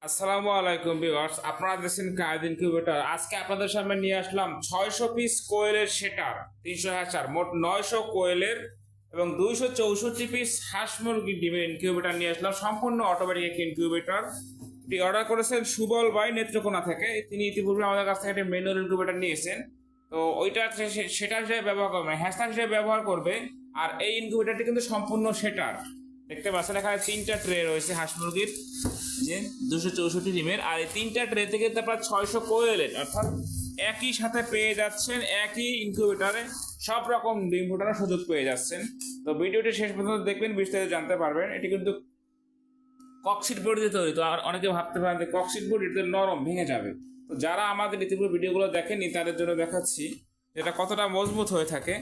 আসসালামু আলাইকুম ভিউয়ার্স, আপনারা দেখছেন কায়েদ ইনকিউবেটর। আজকে আপনাদের সামনে নিয়ে আসলাম 600 পিস কোয়েলের সেটার, 300 হ্যাচার, মোট 900 কোয়েলের এবং 264 পিস হাঁস মুরগির ডিমের ইনকিউবেটর নিয়ে আসলাম। সম্পূর্ণ অটোমেটিক একটি ইনকিউবেটর। এটি অর্ডার করেছেন সুবল ভাই নেত্রকোনা থেকে। তিনি ইতিপূর্বে আমাদের কাছ থেকে একটি ম্যানুয়াল ইনকিউবেটর নিয়েছেন। তো ওইটা সেটা হিসেবে ব্যবহার করবে, হ্যাচার হিসেবে ব্যবহার করবে। আর এই ইনকিউবেটরটি কিন্তু সম্পূর্ণ সেটার। দেখতে পাচ্ছেন এখানে 3টা ট্রে রয়েছে হাঁস মুরগির, যে 264 ডিমের। আর এই 3টা ট্রে থেকে আপনার 600 কোয়েলের, অর্থাৎ একই সাথে পেয়ে যাচ্ছেন, একই ইনকিউবেটরে সব রকম ডিম ফোটানোর সুযোগ পেয়ে যাচ্ছেন। তো ভিডিওটি শেষ পর্যন্ত দেখবেন, বিস্তারিত জানতে পারবেন। এটি কিন্তু ককশিট বোর্ড দিয়ে তৈরি। তো আর অনেকে ভাবতে পারেন যে ককশিট বোর্ড এটা নরম, ভেঙে যাবে। তো যারা আমাদের ইতিপূর্বে ভিডিওগুলো দেখেননি তাদের জন্য দেখাচ্ছি এটা কতটা মজবুত হয়ে থাকে।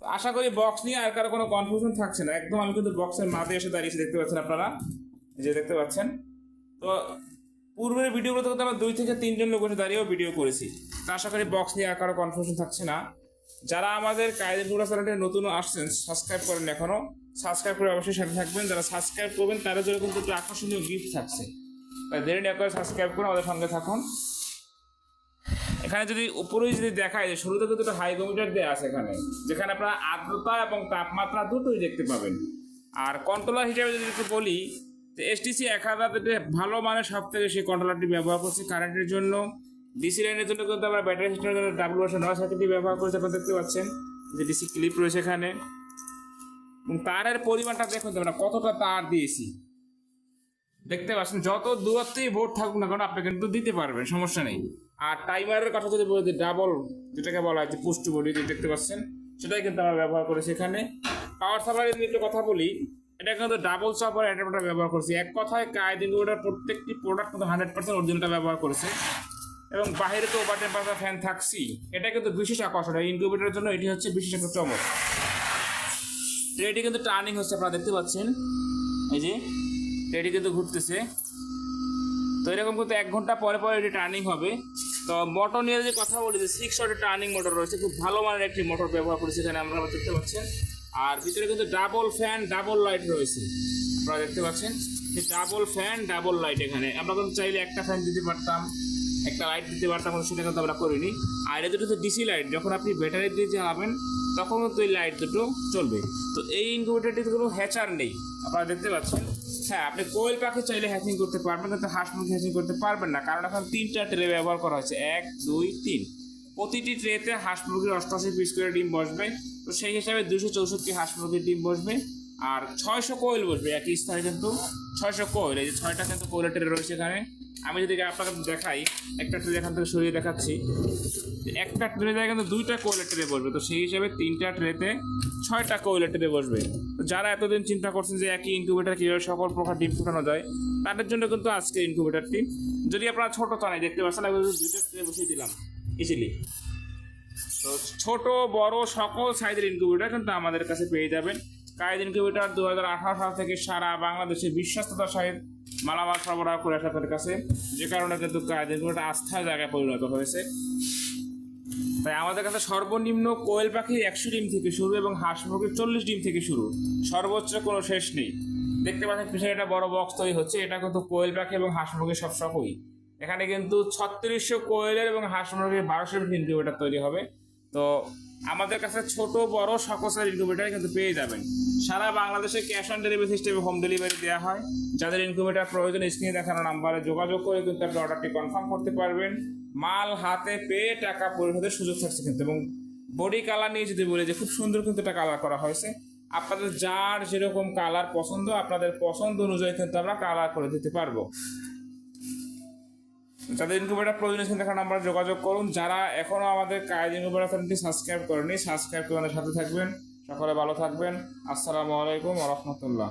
তো আশা করি বক্স নিয়ে আর কারো কোনো কনফিউশন থাকছে না। একদম আমি কিন্তু বক্সের মাঝে এসে দাঁড়িয়েছি, দেখতে পাচ্ছেন আপনারা, এই যে দেখতে পাচ্ছেন। তো পূর্বের ভিডিওগুলোতে কিন্তু আমরা 2 থেকে 3 জন লোক বসে দাঁড়িয়েও ভিডিও করেছি। তো আশা করি বক্স নিয়ে আর কারো কনফিউশন থাকছে না। যারা আমাদের কায়েদ ইনকিউবেটর চ্যানেলটি নতুন আসছেন, সাবস্ক্রাইব করেন এখনো, সাবস্ক্রাইব করে অবশ্যই সাথে থাকবেন। যারা সাবস্ক্রাইব করবেন তাদের জন্য কিন্তু একটু আকর্ষণীয় গিফট থাকছে, তাই দেরি না করে সাবস্ক্রাইব করে আমাদের সঙ্গে থাকুন। এখানে যদি উপরেই যদি দেখায় যে শুরুতে কিন্তু একটা হাইগ্রোমিটার দেওয়া আছে এখানে, যেখানে আপনারা আর্দ্রতা এবং তাপমাত্রা দুটোই দেখতে পাবেন। আর কন্ট্রোলার হিসেবে যদি একটু বলি, যে এসটিসি 1000 ভালো মানের সব থেকে সেই কন্ট্রোলারটি ব্যবহার করছি কারেন্টের জন্য। ডিসি লাইনের জন্য কিন্তু আমরা ব্যাটারি সিস্টেমের জন্য WS9 সার্কিটটি ব্যবহার করছি। আপনারা দেখতে পাচ্ছেন যে ডিসি ক্লিপ রয়েছে এখানে, এবং তারের পরিমাণটা দেখুন আমরা কতটা তার দিয়েছি। দেখতে পাচ্ছেন যত দূরত্বেই বোর্ড থাকুক না কেন আপনি কিন্তু দিতে পারবেন, সমস্যা নেই। আর টাইমারের কথা যদি বলি, যে ডাবল যেটাকে বলা হয় যে পুষ্ট বডি, দেখতে পাচ্ছেন সেটাই কিন্তু আমরা ব্যবহার করেছি এখানে। পাওয়ার সাপ্লাইয়ের যদি একটু কথা বলি, এটা কিন্তু ডাবল চাপার অ্যাডাপ্টার ব্যবহার করেছি। এক কথায় কায়েদ ইনকিউবেটর প্রত্যেকটি প্রোডাক্ট কিন্তু 100% অরিজিনালটা ব্যবহার করেছে। এবং বাইরে তো ওভার টেম্পারেচার ফ্যান থাকছি, এটা কিন্তু বিশেষ আকর্ষণ। এই ইনকিউবেটরের জন্য এটি হচ্ছে বিশেষ একটা চমক। এটি কিন্তু টার্নিং হচ্ছে, আপনারা দেখতে পাচ্ছেন, এই যে এটি কিন্তু ঘুরতেছে। তো এরকম কিন্তু 1 ঘন্টা পরে পরে এটি টার্নিং হবে। তো মোটর নিয়ে যদি কথা বলি, যে 6 ওয়াটের টার্নিং মোটর রয়েছে, খুব ভালো মানের একটি মোটর ব্যবহার করেছে এখানে, আমরা দেখতে পাচ্ছেন। আর ভিতরে কিন্তু ডাবল ফ্যান ডাবল লাইট রয়েছে, আপনারা দেখতে পাচ্ছেন যে ডাবল ফ্যান ডাবল লাইট। এখানে আমরা কিন্তু চাইলে একটা ফ্যান দিতে পারতাম, একটা লাইট দিতে পারতাম, সেটা কিন্তু আমরা করিনি। আর এটা দুটো ডিসি লাইট, যখন আপনি ব্যাটারি দিয়ে জ্বালাবেন তখন কিন্তু এই লাইট দুটো চলবে। তো এই ইনকিউবেটরটিতে কোনো হ্যাচার নেই, আপনারা দেখতে পাচ্ছেন। হ্যাঁ, আপনি কোয়েল পাখি চাইলে হ্যাচিং করতে পারবেন, কিন্তু হাঁস মুরগি হ্যাচিং করতে পারবেন না, কারণ এখন 3টা ট্রে ব্যবহার করা হয়েছে, 1 2 3। প্রতিটি ট্রেতে হাঁস মুরগির 88 পিস করে ডিম বসবে। তো সেই হিসাবে 264 হাঁস মুরগির ডিম বসবে, আর 600 কোয়েল বসবে একই স্থানে। কিন্তু 600 কোয়েল, এই যে 6টা কিন্তু কোয়েলের ট্রে রয়েছে এখানে। আমি যদি আপনাকে দেখাই, একটা ট্রে এখান থেকে সরিয়ে দেখাচ্ছি, একটা ট্রেতে কিন্তু 2টা কোয়েলের ট্রে বসবে। তো সেই হিসাবে 3টা ট্রেতে 6টা কোয়েলের ট্রে বসবে। তো যারা এতদিন চিন্তা করছেন যে একই ইনকিউবেটর কীভাবে সকল প্রকার ডিম ফোটানো যায়, তাদের জন্য কিন্তু আজকে ইনকিউবেটরটি। যদি আপনারা ছোট চান, দেখতে পাচ্ছেন আমি 2টা ট্রে বসিয়ে দিলাম ইজিলি। তো ছোট বড় সকল সাইজের ইনকিউবেটর কিন্তু আমাদের কাছে পেয়ে যাবেন। কায়েদ ইনকিউবেটর 2018 সাল থেকে সারা বাংলাদেশে বিশ্বস্ততার সহিত মালামাল সরবরাহ করে আসে আপনাদের কাছে, যে কারণে কিন্তু কায়েদ ইনকিউবেটর আস্থার জায়গায় পরিণত হয়েছে। তাই আমাদের কাছে সর্বনিম্ন কোয়েল পাখি 100 ডিম থেকে শুরু এবং হাঁস মুরগির 40 ডিম থেকে শুরু, সর্বোচ্চ কোনো শেষ নেই। দেখতে পাচ্ছেন পিছনে একটা বড় বক্স তৈরি হচ্ছে, এটা কিন্তু কোয়েল পাখি এবং হাঁস মুরগির সব সকই। এখানে কিন্তু 3600 কোয়েলের এবং হাঁস মুরগির 1200 ইনকিউবেটর তৈরি হবে। তো আমাদের কাছে ছোট বড় সকল সাইজ ইনকিউবেটর কিন্তু পেয়ে যাবেন। সারা বাংলাদেশে ক্যাশ অন ডেলিভারি সিস্টেমে হোম ডেলিভারি দেওয়া হয়। যাদের ইনকিউবেটর প্রয়োজন, স্ক্রিনে দেখানো নাম্বারে যোগাযোগ করে কিন্তু আপনি অর্ডারটি কনফার্ম করতে পারবেন। মাল হাতে পেয়ে টাকা পরিশোধের সুযোগ থাকছে কিন্তু। এবং বডি কালার নিয়ে যদি বলি, যে খুব সুন্দর কিন্তু একটা কালার করা হয়েছে। আপনাদের যার যেরকম কালার পছন্দ, আপনাদের পছন্দ অনুযায়ী কিন্তু আমরা কালার করে দিতে পারবো। যাদের ইনকিউবেটর প্রয়োজন, স্ক্রিনে দেখানো নাম্বারে যোগাযোগ করুন। যারা এখনও আমাদের কায়েদ ইনকিউবেটর চ্যানেলটি সাবস্ক্রাইব করেনি, সাবস্ক্রাইব করে আমাদের সাথে থাকবেন। সকলে ভালো থাকবেন। আসসালামু আলাইকুম ওয়া রাহমাতুল্লাহ।